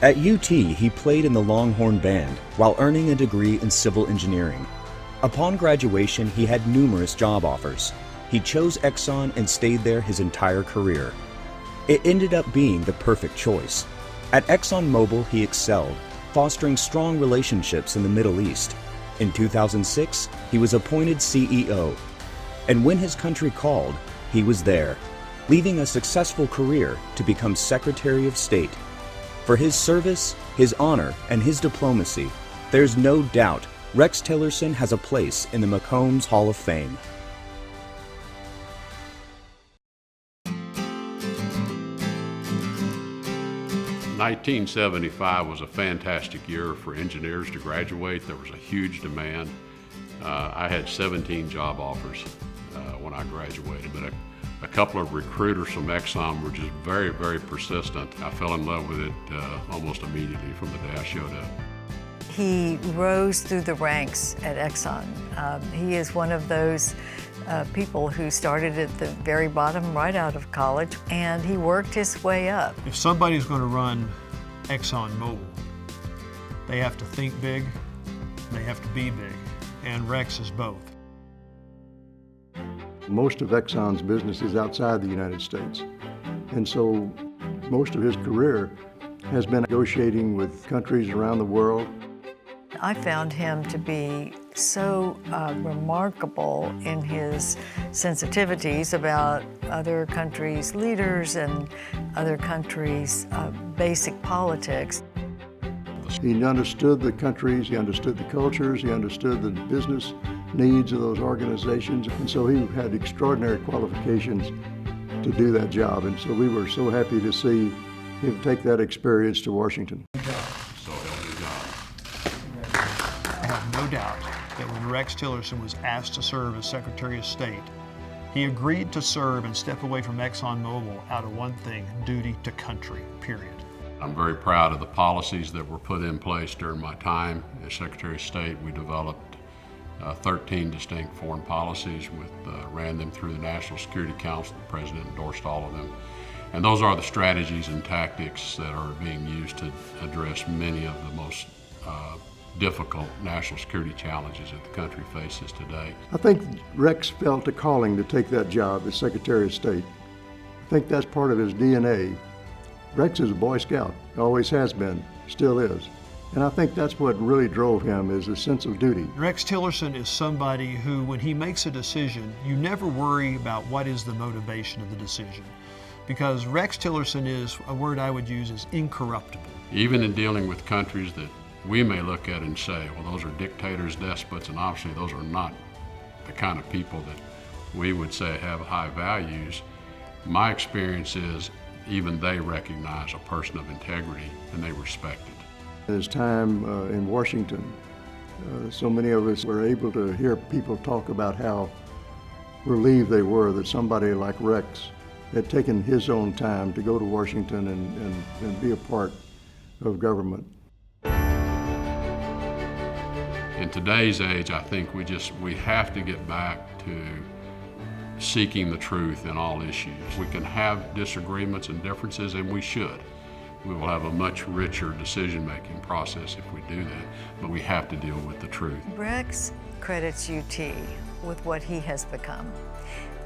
At UT, he played in the Longhorn Band while earning a degree in civil engineering. Upon graduation, he had numerous job offers. He chose Exxon and stayed there his entire career. It ended up being the perfect choice. At ExxonMobil, he excelled, fostering strong relationships in the Middle East. In 2006, he was appointed CEO. And when his country called, he was there, leaving a successful career to become Secretary of State. For his service, his honor, and his diplomacy, there's no doubt Rex Tillerson has a place in the McCombs Hall of Fame. "1975 was a fantastic year for engineers to graduate. There was a huge demand. I had 17 job offers when I graduated, but a couple of recruiters from Exxon were just very, very persistent. I fell in love with it almost immediately from the day I showed up. He rose through the ranks at Exxon. He is one of those people who started at the very bottom right out of college, and he worked his way up. If somebody's going to run ExxonMobil, they have to think big, they have to be big, and Rex is both. Most of Exxon's business is outside the United States, and so most of his career has been negotiating with countries around the world. I found him to be so remarkable in his sensitivities about other countries' leaders and other countries' basic politics. He understood the countries, he understood the cultures, he understood the business needs of those organizations, and so he had extraordinary qualifications to do that job, and so we were so happy to see him take that experience to Washington. So help me God. I have no doubt that when Rex Tillerson was asked to serve as Secretary of State, he agreed to serve and step away from ExxonMobil out of one thing: duty to country, period. I'm very proud of the policies that were put in place during my time as Secretary of State. We developed 13 distinct foreign policies, ran them through the National Security Council. The President endorsed all of them. And those are the strategies and tactics that are being used to address many of the most difficult national security challenges that the country faces today. I think Rex felt a calling to take that job as Secretary of State. I think that's part of his DNA. Rex is a Boy Scout, always has been, still is. And I think that's what really drove him, is a sense of duty. Rex Tillerson is somebody who, when he makes a decision, you never worry about what is the motivation of the decision. Because Rex Tillerson is, a word I would use, is incorruptible. Even in dealing with countries that we may look at and say, well, those are dictators, despots, and obviously those are not the kind of people that we would say have high values. My experience is even they recognize a person of integrity and they respect it. His time in Washington, so many of us were able to hear people talk about how relieved they were that somebody like Rex had taken his own time to go to Washington and be a part of government. In today's age, I think we have to get back to seeking the truth in all issues. We can have disagreements and differences, and we should. We will have a much richer decision-making process if we do that, but we have to deal with the truth. Rex credits UT with what he has become,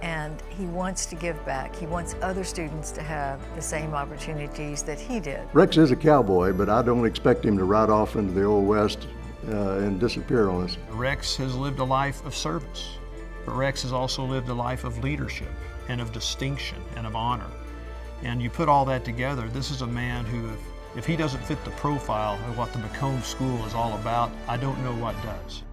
and he wants to give back. He wants other students to have the same opportunities that he did. Rex is a cowboy, but I don't expect him to ride off into the Old West and disappear on us. Rex has lived a life of service, but Rex has also lived a life of leadership and of distinction and of honor. And you put all that together, this is a man who, if he doesn't fit the profile of what the McCombs School is all about, I don't know what does.